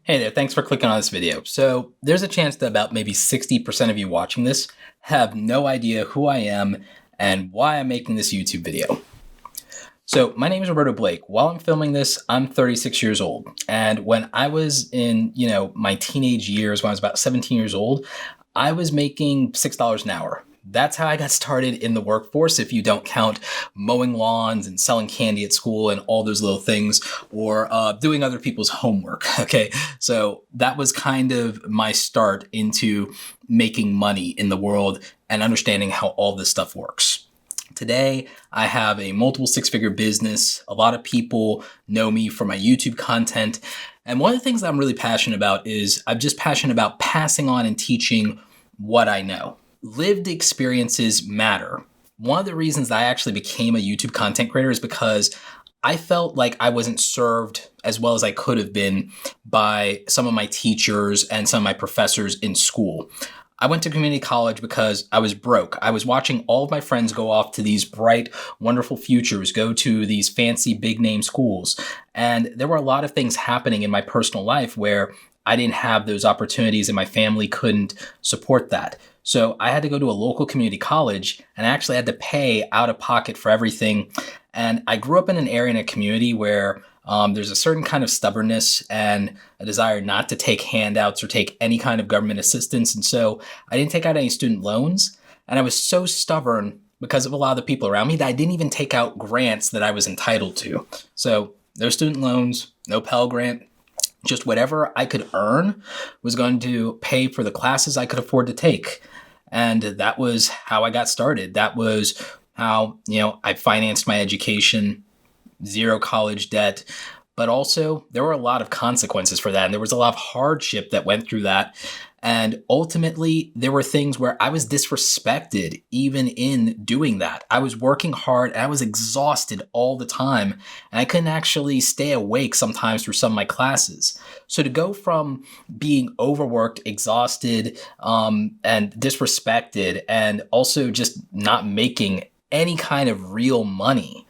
Hey there, thanks for clicking on this video. So there's a chance that about maybe 60% of you watching this have no idea who I am and why I'm making this YouTube video. So my name is Roberto Blake. While I'm filming this, I'm 36 years old. And when I was in, my teenage years, when I was about 17 years old, I was making $6 an hour. That's how I got started in the workforce, if you don't count mowing lawns and selling candy at school and all those little things, or doing other people's homework. Okay, so that was kind of my start into making money in the world and understanding how all this stuff works. Today, I have a multiple six-figure business. A lot of people know me for my YouTube content. And one of the things that I'm really passionate about is I'm just passionate about passing on and teaching what I know. Lived experiences matter. One of the reasons that I actually became a YouTube content creator is because I felt like I wasn't served as well as I could have been by some of my teachers and some of my professors in school. I went to community college because I was broke. I was watching all of my friends go off to these bright, wonderful futures, go to these fancy big name schools. And there were a lot of things happening in my personal life where I didn't have those opportunities and my family couldn't support that. So I had to go to a local community college and I actually had to pay out of pocket for everything. And I grew up in an area in a community where there's a certain kind of stubbornness and a desire not to take handouts or take any kind of government assistance. And so I didn't take out any student loans. And I was so stubborn because of a lot of the people around me that I didn't even take out grants that I was entitled to. So no student loans, no Pell Grant. Just whatever I could earn was going to pay for the classes I could afford to take. And that was how I got started. That was how, I financed my education, zero college debt. But also there were a lot of consequences for that. And there was a lot of hardship that went through that. And ultimately, there were things where I was disrespected even in doing that. I was working hard and I was exhausted all the time. And I couldn't actually stay awake sometimes through some of my classes. So to go from being overworked, exhausted, and disrespected, and also just not making any kind of real money,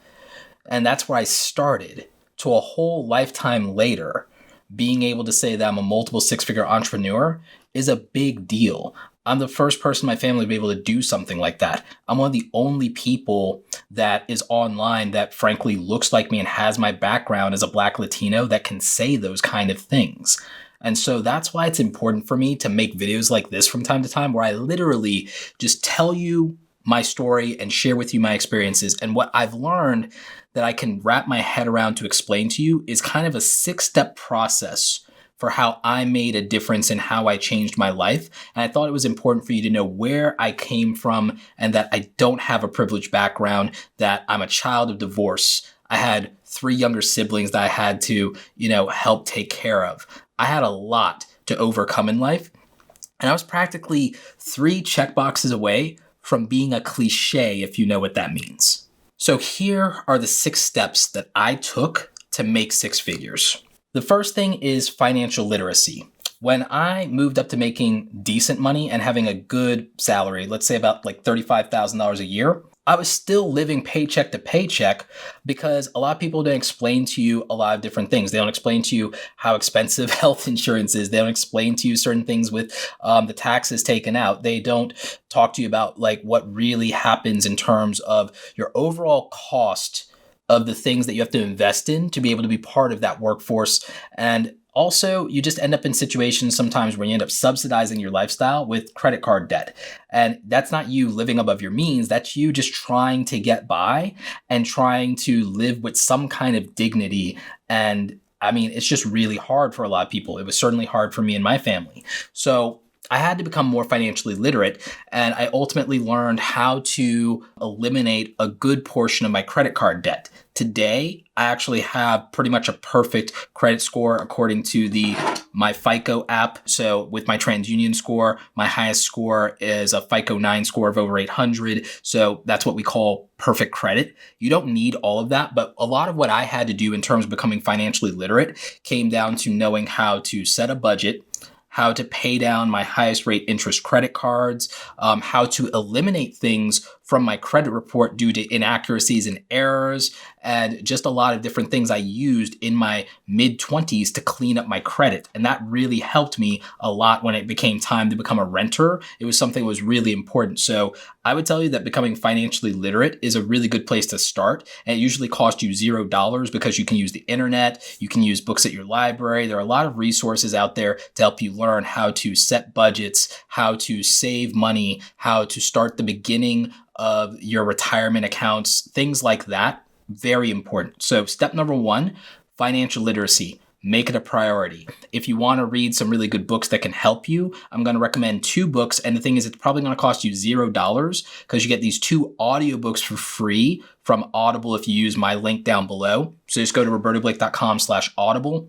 and that's where I started, to a whole lifetime later, being able to say that I'm a multiple six-figure entrepreneur is a big deal. I'm the first person in my family to be able to do something like that. I'm one of the only people that is online that frankly looks like me and has my background as a Black Latino that can say those kind of things. And so that's why it's important for me to make videos like this from time to time, where I literally just tell you my story and share with you my experiences. And what I've learned that I can wrap my head around to explain to you is kind of a 6-step process for how I made a difference in how I changed my life. And I thought it was important for you to know where I came from and that I don't have a privileged background, that I'm a child of divorce. I had 3 younger siblings that I had to, help take care of. I had a lot to overcome in life. And I was practically 3 checkboxes away from being a cliche, if you know what that means. So here are the 6 steps that I took to make 6 figures. The first thing is financial literacy. When I moved up to making decent money and having a good salary, let's say about like $35,000 a year, I was still living paycheck to paycheck because a lot of people don't explain to you a lot of different things. They don't explain to you how expensive health insurance is. They don't explain to you certain things with the taxes taken out. They don't talk to you about like what really happens in terms of your overall cost of the things that you have to invest in to be able to be part of that workforce. And also, you just end up in situations sometimes where you end up subsidizing your lifestyle with credit card debt. And that's not you living above your means. That's you just trying to get by and trying to live with some kind of dignity. And it's just really hard for a lot of people. It was certainly hard for me and my family. So I had to become more financially literate, and I ultimately learned how to eliminate a good portion of my credit card debt. Today, I actually have pretty much a perfect credit score according to my FICO app. So with my TransUnion score, my highest score is a FICO 9 score of over 800. So that's what we call perfect credit. You don't need all of that, but a lot of what I had to do in terms of becoming financially literate came down to knowing how to set a budget, how to pay down my highest rate interest credit cards, how to eliminate things from my credit report due to inaccuracies and errors and just a lot of different things I used in my mid-20s to clean up my credit. And that really helped me a lot when it became time to become a renter. It was something that was really important. So I would tell you that becoming financially literate is a really good place to start. And it usually costs you $0 because you can use the internet, you can use books at your library. There are a lot of resources out there to help you learn how to set budgets, how to save money, how to start the beginning of your retirement accounts, things like that. Very important. So step number one, financial literacy. Make it a priority. If you want to read some really good books that can help you, I'm going to recommend 2 books. And the thing is, it's probably going to cost you $0 because you get these 2 audiobooks for free from Audible if you use my link down below. So just go to robertoblake.com/audible.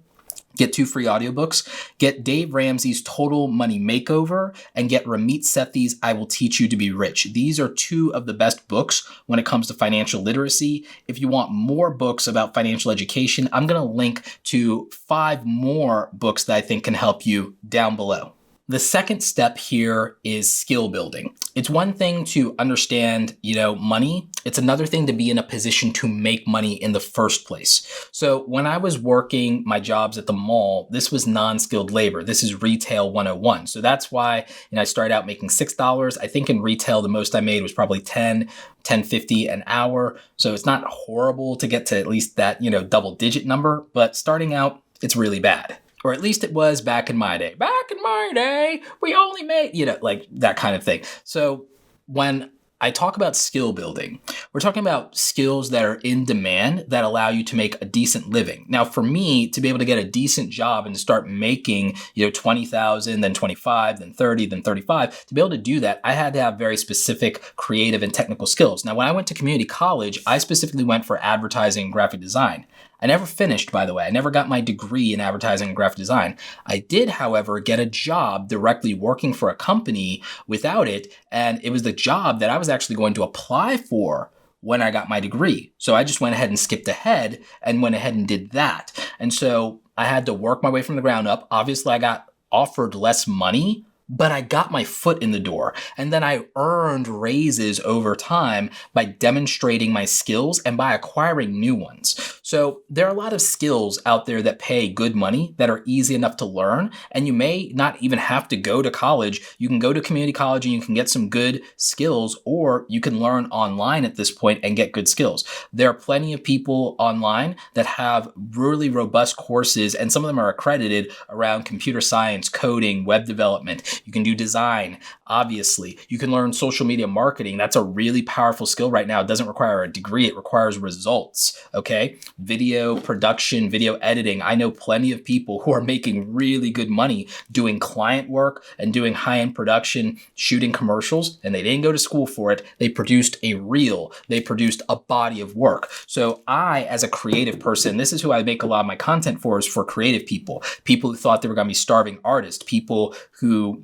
Get 2 free audiobooks. Get Dave Ramsey's Total Money Makeover and get Ramit Sethi's I Will Teach You to Be Rich. These are 2 of the best books when it comes to financial literacy. If you want more books about financial education, I'm going to link to 5 more books that I think can help you down below. The second step here is skill building. It's one thing to understand, money. It's another thing to be in a position to make money in the first place. So when I was working my jobs at the mall, this was non-skilled labor. This is retail 101. So that's why I started out making $6. I think in retail, the most I made was probably $10.50 an hour. So it's not horrible to get to at least that, double digit number, but starting out, it's really bad. Or at least it was back in my day. Back in my day, we only made, like that kind of thing. So when I talk about skill building, we're talking about skills that are in demand that allow you to make a decent living. Now, for me to be able to get a decent job and to start making, 20,000, then 25, then 30, then 35, to be able to do that, I had to have very specific creative and technical skills. Now, when I went to community college, I specifically went for advertising and graphic design. I never finished, by the way. I never got my degree in advertising and graphic design. I did, however, get a job directly working for a company without it, and it was the job that I was actually going to apply for when I got my degree. So I just went ahead and skipped ahead and went ahead and did that. And so I had to work my way from the ground up. Obviously, I got offered less money, but I got my foot in the door, and then I earned raises over time by demonstrating my skills and by acquiring new ones. So there are a lot of skills out there that pay good money that are easy enough to learn, and you may not even have to go to college. You can go to community college and you can get some good skills, or you can learn online at this point and get good skills. There are plenty of people online that have really robust courses, and some of them are accredited around computer science, coding, web development. You can do design, obviously. You can learn social media marketing. That's a really powerful skill right now. It doesn't require a degree. It requires results, okay? Video production, video editing. I know plenty of people who are making really good money doing client work and doing high-end production, shooting commercials, and they didn't go to school for it. They produced a reel. They produced a body of work. So I, as a creative person, this is who I make a lot of my content for, is for creative people who thought they were going to be starving artists, people who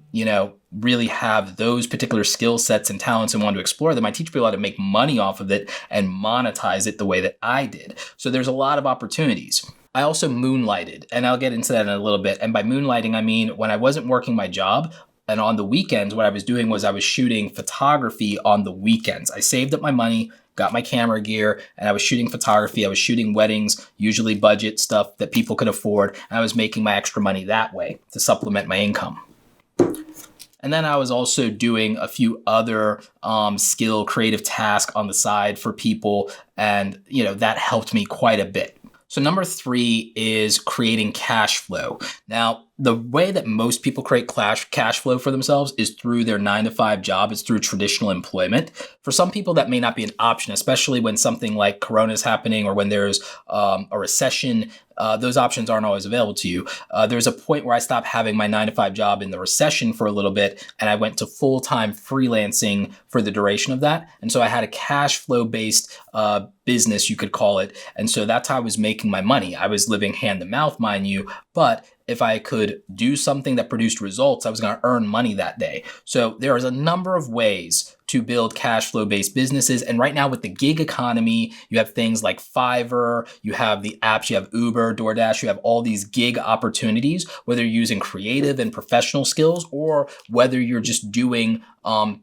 really have those particular skill sets and talents and want to explore them. I teach people how to make money off of it and monetize it the way that I did. So there's a lot of opportunities. I also moonlighted, and I'll get into that in a little bit. And by moonlighting, I mean when I wasn't working my job, and on the weekends, what I was doing was I was shooting photography on the weekends. I saved up my money, got my camera gear, and I was shooting photography. I was shooting weddings, usually budget stuff that people could afford. And I was making my extra money that way to supplement my income. And then I was also doing a few other skill creative tasks on the side for people. And, that helped me quite a bit. So number 3 is creating cash flow. Now, the way that most people create cash flow for themselves is through their 9-to-5 job. It's through traditional employment. For some people, that may not be an option, especially when something like Corona is happening or when there's a recession. Those options aren't always available to you. There's a point where I stopped having my 9-to-5 job in the recession for a little bit, and I went to full-time freelancing for the duration of that. And so I had a cash flow-based business, you could call it. And so that's how I was making my money. I was living hand to mouth, mind you, but if I could do something that produced results, I was going to earn money that day. So there is a number of ways to build cash flow based businesses. And right now with the gig economy, you have things like Fiverr, you have the apps, you have Uber, DoorDash, you have all these gig opportunities, whether you're using creative and professional skills or whether you're just doing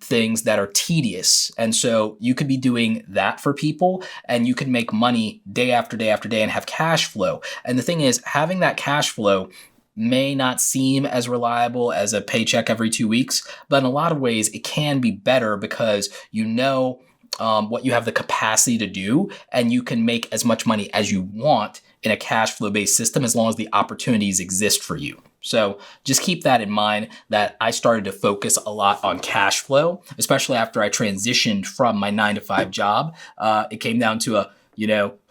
things that are tedious. And so you could be doing that for people and you can make money day after day after day and have cash flow. And the thing is, having that cash flow may not seem as reliable as a paycheck every 2 weeks, but in a lot of ways it can be better because you know what you have the capacity to do, and you can make as much money as you want in a cash flow based system as long as the opportunities exist for you. So just keep that in mind, that I started to focus a lot on cash flow, especially after I transitioned from my 9-to-5 job. It came down to a,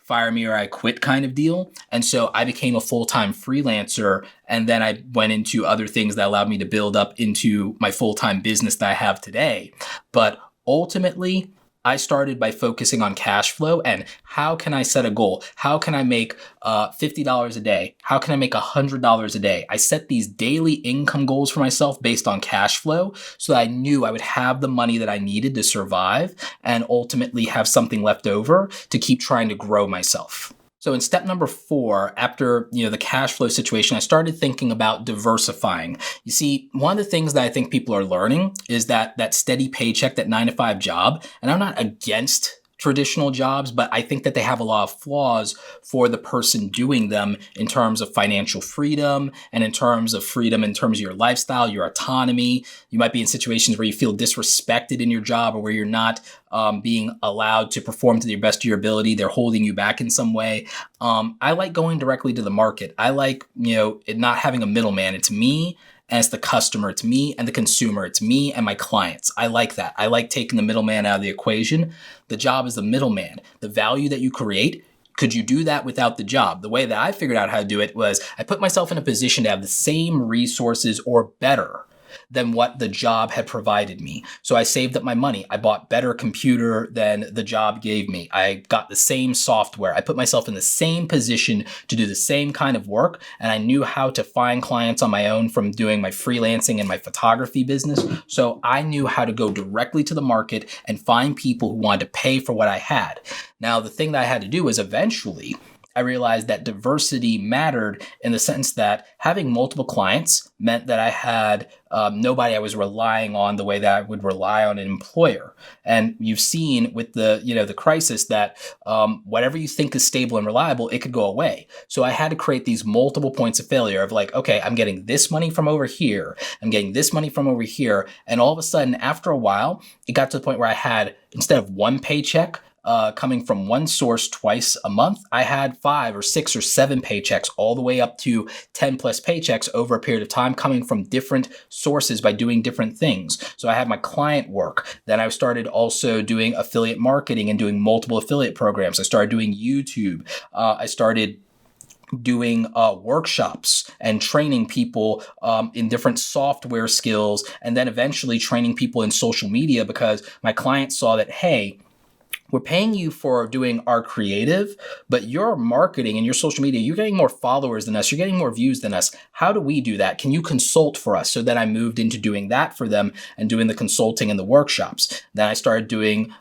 fire me or I quit kind of deal. And so I became a full-time freelancer. And then I went into other things that allowed me to build up into my full-time business that I have today. But ultimately, I started by focusing on cash flow and how can I set a goal? How can I make $50 a day? How can I make $100 a day? I set these daily income goals for myself based on cash flow so that I knew I would have the money that I needed to survive and ultimately have something left over to keep trying to grow myself. So in step number 4, after the cash flow situation, I started thinking about diversifying. You see, one of the things that I think people are learning is that steady paycheck, that 9-to-5 job, and I'm not against traditional jobs, but I think that they have a lot of flaws for the person doing them in terms of financial freedom and in terms of freedom in terms of your lifestyle, your autonomy. You might be in situations where you feel disrespected in your job or where you're not being allowed to perform to the best of your ability. They're holding you back in some way. I like going directly to the market. I like, it not having a middleman. It's me and it's the customer. It's me and the consumer. It's me and my clients. I like that. I like taking the middleman out of the equation. The job is the middleman. The value that you create, could you do that without the job? The way that I figured out how to do it was I put myself in a position to have the same resources or better than what the job had provided me. So I saved up my money. I bought better computer than the job gave me. I got the same software. I put myself in the same position to do the same kind of work. And I knew how to find clients on my own from doing my freelancing and my photography business. So I knew how to go directly to the market and find people who wanted to pay for what I had. Now, the thing that I had to do was eventually I realized that diversity mattered in the sense that having multiple clients meant that I had nobody I was relying on the way that I would rely on an employer. And you've seen with the crisis that whatever you think is stable and reliable, it could go away. So I had to create these multiple points of failure of like, okay, I'm getting this money from over here. I'm getting this money from over here. And all of a sudden, after a while, it got to the point where I had, instead of one paycheck, coming from one source twice a month, I had 5 or 6 or 7 paychecks, all the way up to 10 plus paychecks over a period of time coming from different sources by doing different things. So I had my client work. Then I started also doing affiliate marketing and doing multiple affiliate programs. I started doing YouTube. I started doing workshops and training people in different software skills, and then eventually training people in social media because my clients saw that, hey, we're paying you for doing our creative, but your marketing and your social media, you're getting more followers than us. You're getting more views than us. How do we do that? Can you consult for us? So then I moved into doing that for them and doing the consulting and the workshops. Then I started doing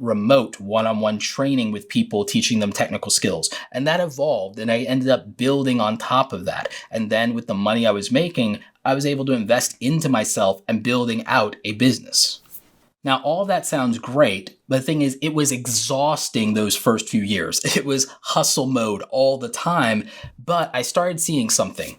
remote one-on-one training with people, teaching them technical skills. And that evolved, and I ended up building on top of that. And then with the money I was making, I was able to invest into myself and building out a business. Now, all that sounds great, but the thing is, it was exhausting those first few years. It was hustle mode all the time, but I started seeing something.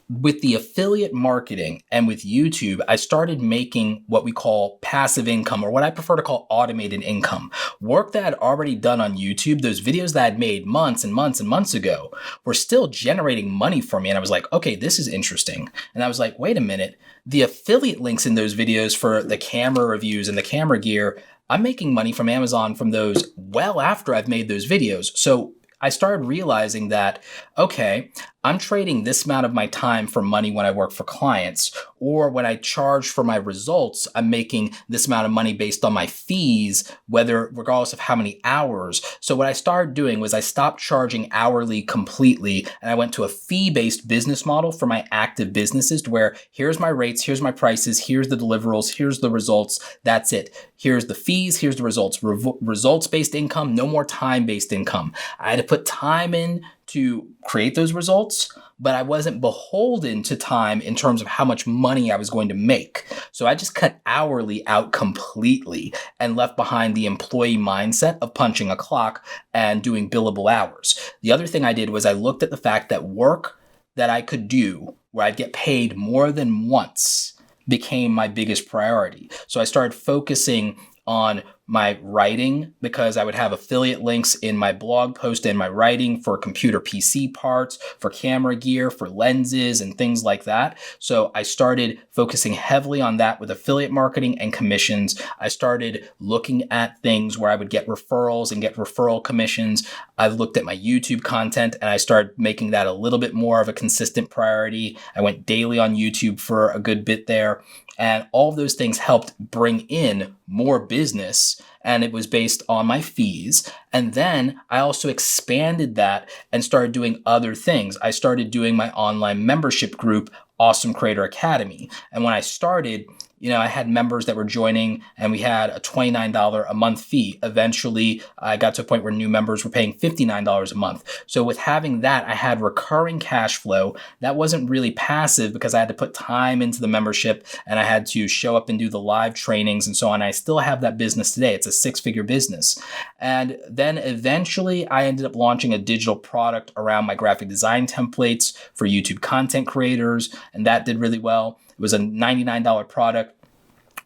With the affiliate marketing and with YouTube, I started making what we call passive income, or what I prefer to call automated income. Work that I had already done on YouTube, those videos that I had made months and months and months ago, were still generating money for me. And I was like, okay, this is interesting. And I was like, wait a minute, the affiliate links in those videos for the camera reviews and the camera gear, I'm making money from Amazon from those well after I've made those videos. So I started realizing that, okay, I'm trading this amount of my time for money when I work for clients, or when I charge for my results, I'm making this amount of money based on my fees, whether regardless of how many hours. So what I started doing was I stopped charging hourly completely, and I went to a fee-based business model for my active businesses, to where here's my rates, here's my prices, here's the deliverables, here's the results. That's it. Here's the fees, here's the results. Results-based income, no more time-based income. I had to put time in to create those results, but I wasn't beholden to time in terms of how much money I was going to make. So I just cut hourly out completely and left behind the employee mindset of punching a clock and doing billable hours. The other thing I did was I looked at the fact that work that I could do where I'd get paid more than once became my biggest priority. So I started focusing on my writing, because I would have affiliate links in my blog post and my writing for computer PC parts, for camera gear, for lenses and things like that. So I started focusing heavily on that with affiliate marketing and commissions. I started looking at things where I would get referrals and get referral commissions. I looked at my YouTube content and I started making that a little bit more of a consistent priority. I went daily on YouTube for a good bit there. And all of those things helped bring in more business, and it was based on my fees. And then I also expanded that and started doing other things. I started doing my online membership group, Awesome Creator Academy. And when I started, I had members that were joining, and we had a $29 a month fee. Eventually, I got to a point where new members were paying $59 a month. So with having that, I had recurring cash flow. That wasn't really passive, because I had to put time into the membership and I had to show up and do the live trainings and so on. I still have that business today. It's a 6-figure business. And then eventually I ended up launching a digital product around my graphic design templates for YouTube content creators, and that did really well. It was a $99 product.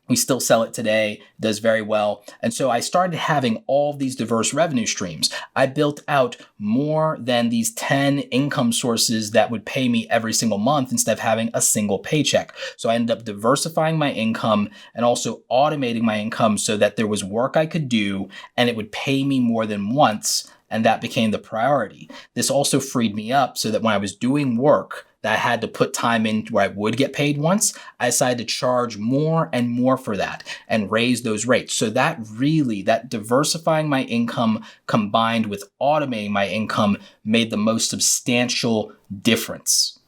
We still sell it today. It does very well. And so I started having all these diverse revenue streams. I built out more than these 10 income sources that would pay me every single month instead of having a single paycheck. So I ended up diversifying my income and also automating my income so that there was work I could do and it would pay me more than once. And that became the priority. This also freed me up so that when I was doing work that I had to put time in where I would get paid once, I decided to charge more and more for that and raise those rates. So that diversifying my income combined with automating my income made the most substantial difference.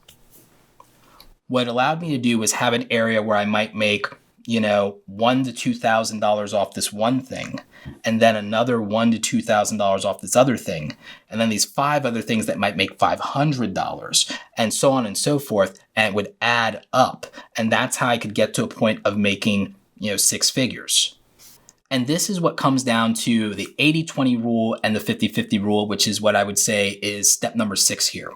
What it allowed me to do was have an area where I might make $1,000 to $2,000 off this one thing, and then another $1,000 to $2,000 off this other thing, and then these 5 other things that might make $500, and so on and so forth, and it would add up. And that's how I could get to a point of making 6 figures. And this is what comes down to the 80-20 rule and the 50-50 rule, which is what I would say is step number 6 here.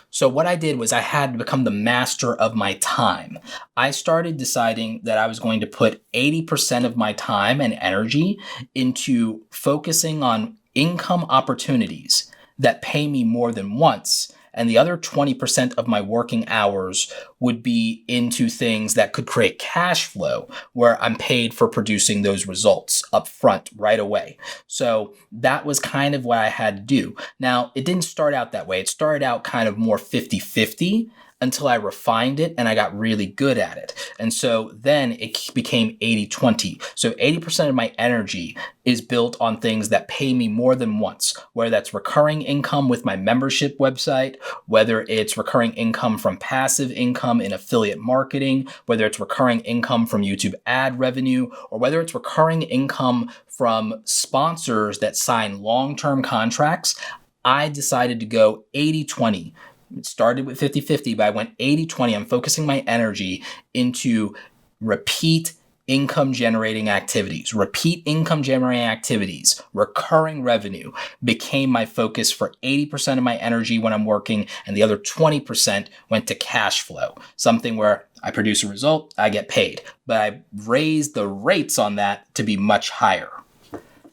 So what I did was I had to become the master of my time. I started deciding that I was going to put 80% of my time and energy into focusing on income opportunities that pay me more than once. And the other 20% of my working hours would be into things that could create cash flow, where I'm paid for producing those results up front right away. So that was kind of what I had to do. Now, it didn't start out that way. It started out kind of more 50-50 until I refined it and I got really good at it. And so then it became 80-20. So 80% of my energy is built on things that pay me more than once, whether that's recurring income with my membership website, whether it's recurring income from passive income in affiliate marketing, whether it's recurring income from YouTube ad revenue, or whether it's recurring income from sponsors that sign long-term contracts. I decided to go 80-20. It started with 50-50, but I went 80-20. I'm focusing my energy into repeat income generating activities. Repeat income generating activities, recurring revenue became my focus for 80% of my energy when I'm working, and the other 20% went to cash flow, something where I produce a result, I get paid. But I raised the rates on that to be much higher.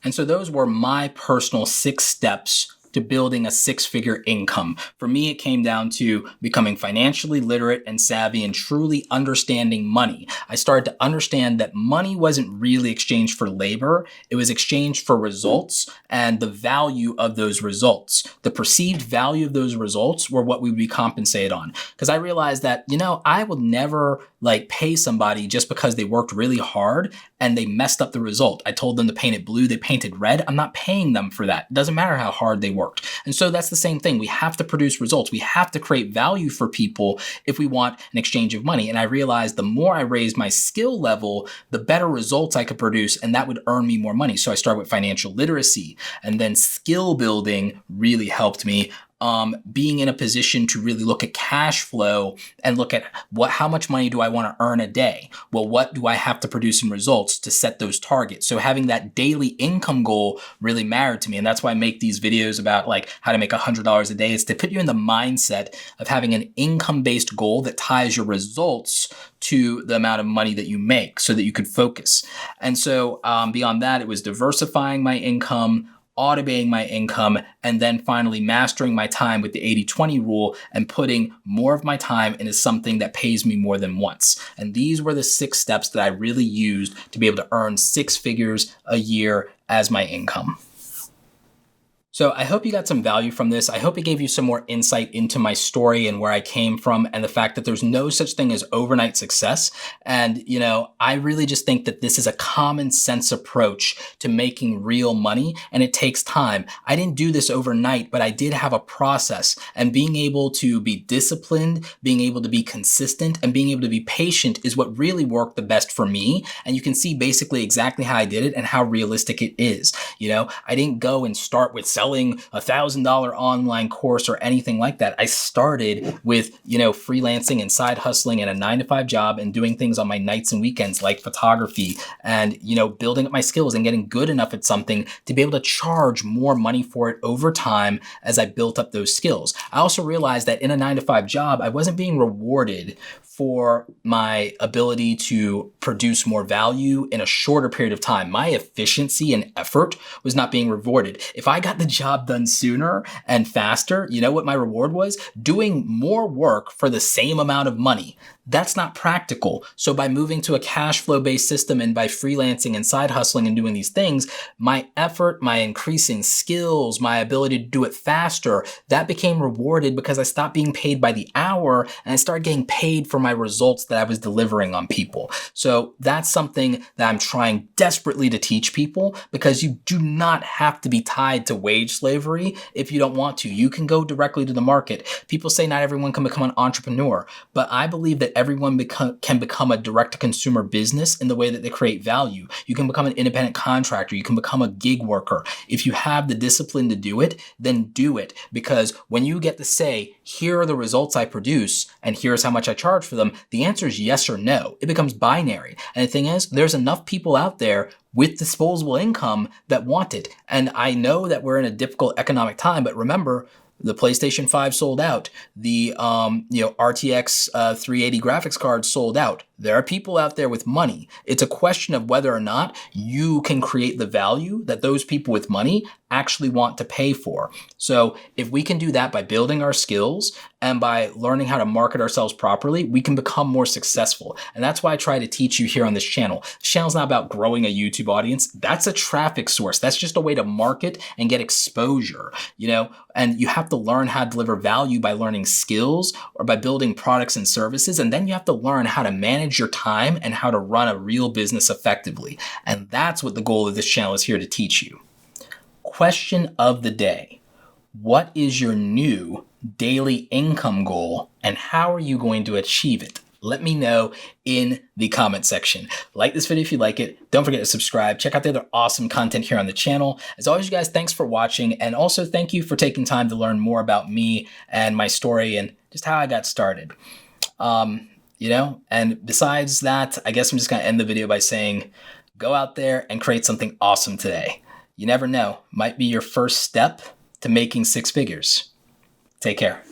And so those were my personal 6 steps to building a six-figure income. For me, it came down to becoming financially literate and savvy and truly understanding money. I started to understand that money wasn't really exchanged for labor. It was exchanged for results and the value of those results. The perceived value of those results were what we would be compensated on. Because I realized that, I would never pay somebody just because they worked really hard and they messed up the result. I told them to paint it blue, they painted red. I'm not paying them for that. It doesn't matter how hard they worked. And so that's the same thing. We have to produce results. We have to create value for people if we want an exchange of money. And I realized the more I raised my skill level, the better results I could produce, and that would earn me more money. So I started with financial literacy, and then skill building really helped me. Being in a position to really look at cash flow and look at how much money do I want to earn a day? Well, what do I have to produce in results to set those targets? So having that daily income goal really mattered to me. And that's why I make these videos about how to make $100 a day. It's to put you in the mindset of having an income-based goal that ties your results to the amount of money that you make so that you could focus. And so beyond that, it was diversifying my income, automating my income, and then finally mastering my time with the 80-20 rule and putting more of my time into something that pays me more than once. And these were the 6 steps that I really used to be able to earn 6 figures a year as my income. So I hope you got some value from this. I hope it gave you some more insight into my story and where I came from and the fact that there's no such thing as overnight success. And, I really just think that this is a common sense approach to making real money, and it takes time. I didn't do this overnight, but I did have a process, and being able to be disciplined, being able to be consistent, and being able to be patient is what really worked the best for me. And you can see basically exactly how I did it and how realistic it is. I didn't go and start with selling $1,000 online course or anything like that. I started with, freelancing and side hustling and a 9-to-5 job and doing things on my nights and weekends like photography and, building up my skills and getting good enough at something to be able to charge more money for it over time as I built up those skills. I also realized that in a 9-to-5 job, I wasn't being rewarded for my ability to produce more value in a shorter period of time. My efficiency and effort was not being rewarded. If I got the job done sooner and faster, you know what my reward was? Doing more work for the same amount of money. That's not practical. So by moving to a cash flow based system and by freelancing and side hustling and doing these things, my effort, my increasing skills, my ability to do it faster, that became rewarded because I stopped being paid by the hour and I started getting paid for my results that I was delivering on people. So that's something that I'm trying desperately to teach people, because you do not have to be tied to wage slavery if you don't want to. You can go directly to the market. People say not everyone can become an entrepreneur, but I believe that everyone can become a direct-to-consumer business in the way that they create value. You can become an independent contractor. You can become a gig worker. If you have the discipline to do it, then do it. Because when you get to say, here are the results I produce and here's how much I charge for them, the answer is yes or no. It becomes binary. And the thing is, there's enough people out there with disposable income that want it. And I know that we're in a difficult economic time, but remember, the PlayStation 5 sold out. The RTX 380 graphics card sold out. There are people out there with money. It's a question of whether or not you can create the value that those people with money actually want to pay for. So if we can do that by building our skills and by learning how to market ourselves properly, we can become more successful. And that's why I try to teach you here on this channel. This channel's not about growing a YouTube audience. That's a traffic source. That's just a way to market and get exposure, and you have to learn how to deliver value by learning skills or by building products and services. And then you have to learn how to manage your time and how to run a real business effectively. And that's what the goal of this channel is here to teach you. Question of the day. What is your new daily income goal and how are you going to achieve it? Let me know in the comment section. Like this video if you like it. Don't forget to subscribe. Check out the other awesome content here on the channel. As always, you guys, thanks for watching. And also thank you for taking time to learn more about me and my story and just how I got started. And besides that, I guess I'm just going to end the video by saying, go out there and create something awesome today. You never know, might be your first step to making 6 figures. Take care.